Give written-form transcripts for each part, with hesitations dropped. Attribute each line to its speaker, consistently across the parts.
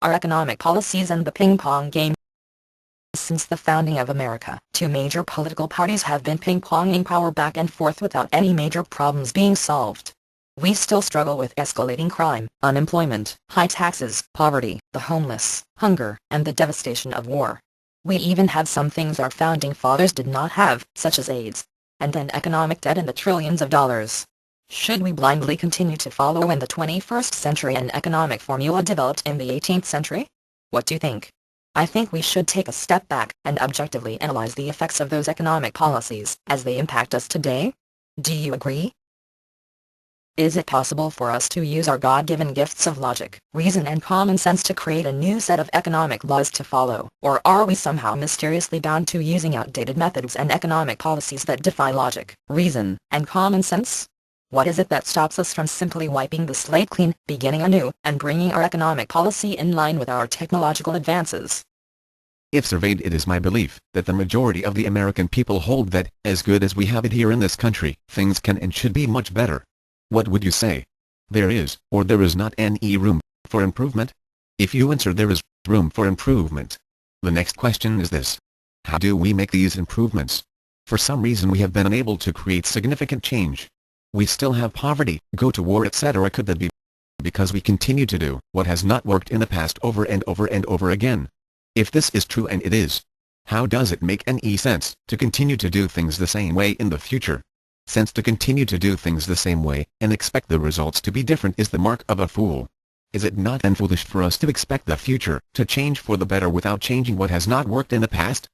Speaker 1: our economic policies and the ping-pong game. Since the founding of America, two major political parties have been ping-ponging power back and forth without any major problems being solved. We still struggle with escalating crime, unemployment, high taxes, poverty, the homeless, hunger, and the devastation of war. We even have some things our founding fathers did not have, such as AIDS, and an economic debt in the trillions of dollars. Should we blindly continue to follow in the 21st century an economic formula developed in the 18th century? What do you think? I think we should take a step back and objectively analyze the effects of those economic policies as they impact us today. Do you agree? Is it possible for us to use our God-given gifts of logic, reason and common sense to create a new set of economic laws to follow, or are we somehow mysteriously bound to using outdated methods and economic policies that defy logic, reason, and common sense? What is it that stops us from simply wiping the slate clean, beginning anew, and bringing our economic policy in line with our technological advances?
Speaker 2: If surveyed, it is my belief that the majority of the American people hold that, as good as we have it here in this country, things can and should be much better. What would you say? There is, or there is not any room for improvement? If you answer there is room for improvement, the next question is this: how do we make these improvements? For some reason we have been unable to create significant change. We still have poverty, go to war, etc. Could that be because we continue to do what has not worked in the past over and over and over again? If this is true, and it is, how does it make any sense to continue to do things the same way in the future? Since to continue to do things the same way and expect the results to be different is the mark of a fool. Is it not then foolish for us to expect the future to change for the better without changing what has not worked in the past?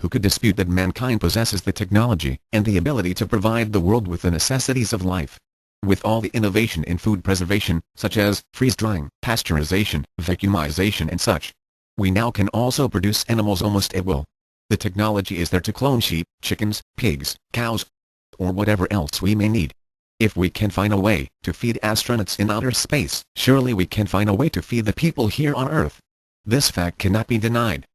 Speaker 2: Who could dispute that mankind possesses the technology and the ability to provide the world with the necessities of life? With all the innovation in food preservation, such as freeze-drying, pasteurization, vacuumization and such, we now can also produce animals almost at will. The technology is there to clone sheep, chickens, pigs, cows, or whatever else we may need. If we can find a way to feed astronauts in outer space, surely we can find a way to feed the people here on Earth. This fact cannot be denied.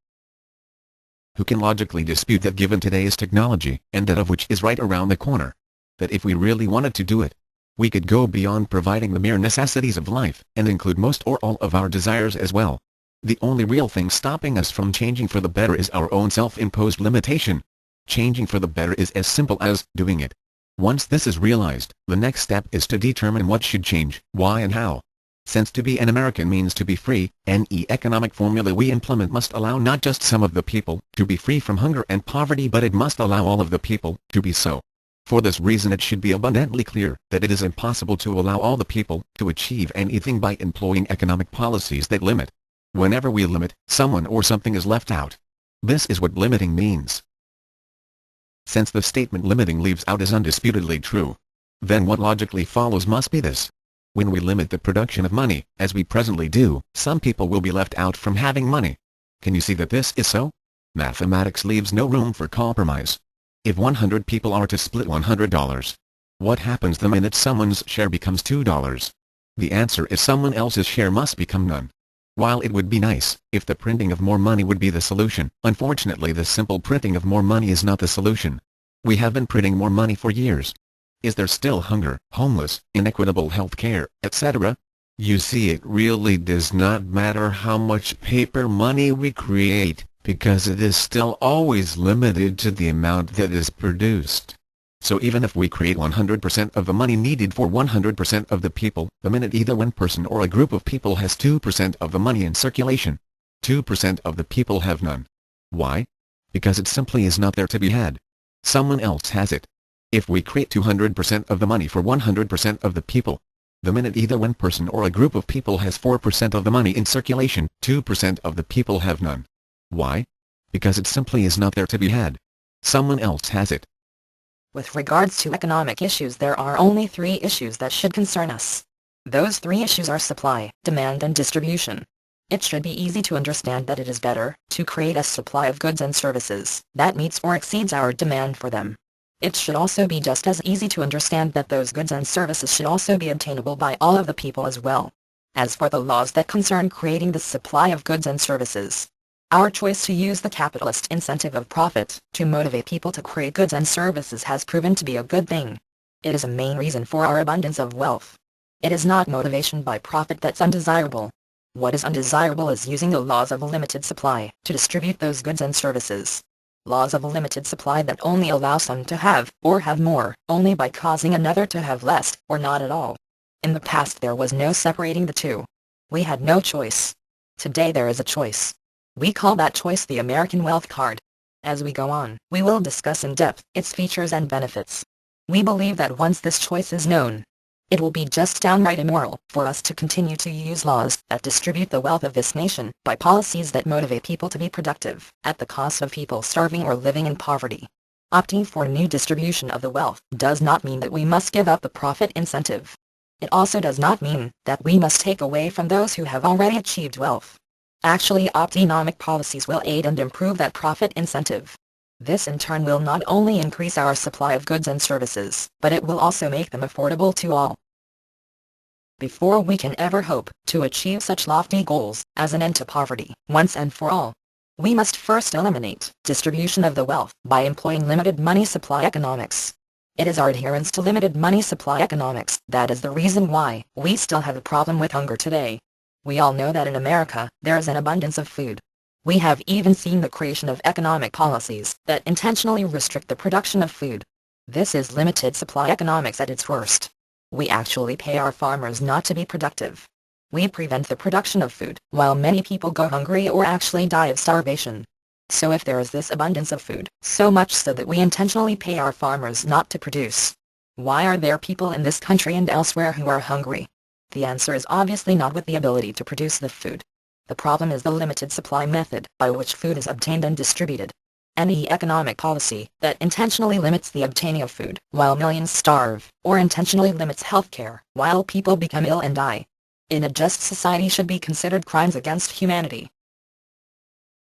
Speaker 2: Who can logically dispute that given today's technology, and that of which is right around the corner, that if we really wanted to do it, we could go beyond providing the mere necessities of life, and include most or all of our desires as well? The only real thing stopping us from changing for the better is our own self-imposed limitation. Changing for the better is as simple as doing it. Once this is realized, the next step is to determine what should change, why and how. Since to be an American means to be free, any economic formula we implement must allow not just some of the people to be free from hunger and poverty, but it must allow all of the people to be so. For this reason it should be abundantly clear that it is impossible to allow all the people to achieve anything by employing economic policies that limit. Whenever we limit, someone or something is left out. This is what limiting means. Since the statement limiting leaves out is undisputedly true, then what logically follows must be this: when we limit the production of money, as we presently do, some people will be left out from having money. Can you see that this is so? Mathematics leaves no room for compromise. If 100 people are to split $100, what happens the minute someone's share becomes $2? The answer is someone else's share must become none. While it would be nice if the printing of more money would be the solution, unfortunately the simple printing of more money is not the solution. We have been printing more money for years. Is there still hunger, homeless, inequitable health care, etc.? You see, it really does not matter how much paper money we create, because it is still always limited to the amount that is produced. So even if we create 100% of the money needed for 100% of the people, the minute either one person or a group of people has 2% of the money in circulation, 2% of the people have none. Why? Because it simply is not there to be had. Someone else has it. If we create 200% of the money for 100% of the people, the minute either one person or a group of people has 4% of the money in circulation, 2% of the people have none. Why? Because it simply is not there to be had. Someone else has it.
Speaker 1: With regards to economic issues, there are only three issues that should concern us. Those three issues are supply, demand and distribution. It should be easy to understand that it is better to create a supply of goods and services that meets or exceeds our demand for them. It should also be just as easy to understand that those goods and services should also be obtainable by all of the people as well. As for the laws that concern creating the supply of goods and services, our choice to use the capitalist incentive of profit to motivate people to create goods and services has proven to be a good thing. It is a main reason for our abundance of wealth. It is not motivation by profit that's undesirable. What is undesirable is using the laws of a limited supply to distribute those goods and services. Laws of a limited supply that only allow some to have, or have more, only by causing another to have less, or not at all. In the past there was no separating the two. We had no choice. Today there is a choice. We call that choice the American Wealth Card. As we go on, we will discuss in depth its features and benefits. We believe that once this choice is known, it will be just downright immoral for us to continue to use laws that distribute the wealth of this nation by policies that motivate people to be productive at the cost of people starving or living in poverty. Opting for new distribution of the wealth does not mean that we must give up the profit incentive. It also does not mean that we must take away from those who have already achieved wealth. Actually, economic policies will aid and improve that profit incentive. This in turn will not only increase our supply of goods and services, but it will also make them affordable to all. Before we can ever hope to achieve such lofty goals as an end to poverty once and for all, we must first eliminate distribution of the wealth by employing limited money supply economics. It is our adherence to limited money supply economics that is the reason why we still have a problem with hunger today. We all know that in America, there is an abundance of food. We have even seen the creation of economic policies that intentionally restrict the production of food. This is limited supply economics at its worst. We actually pay our farmers not to be productive. We prevent the production of food, while many people go hungry or actually die of starvation. So if there is this abundance of food, so much so that we intentionally pay our farmers not to produce, why are there people in this country and elsewhere who are hungry? The answer is obviously not with the ability to produce the food. The problem is the limited supply method by which food is obtained and distributed. Any economic policy that intentionally limits the obtaining of food while millions starve, or intentionally limits healthcare while people become ill and die, in a just society should be considered crimes against humanity.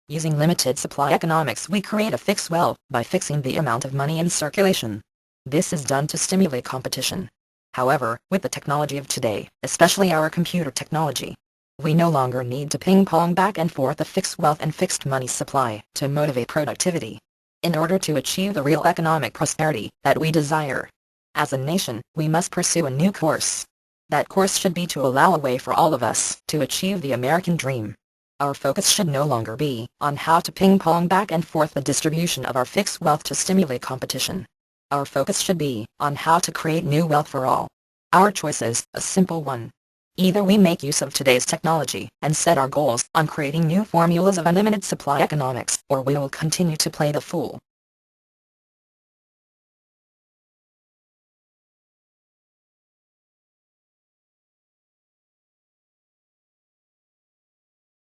Speaker 1: Using limited supply economics, we create a fixed wealth by fixing the amount of money in circulation. This is done to stimulate competition. However, with the technology of today, especially our computer technology, we no longer need to ping-pong back and forth a fixed wealth and fixed money supply to motivate productivity. In order to achieve the real economic prosperity that we desire, as a nation, we must pursue a new course. That course should be to allow a way for all of us to achieve the American dream. Our focus should no longer be on how to ping-pong back and forth the distribution of our fixed wealth to stimulate competition. Our focus should be on how to create new wealth for all. Our choice is a simple one. Either we make use of today's technology and set our goals on creating new formulas of unlimited supply economics, or we will continue to play the fool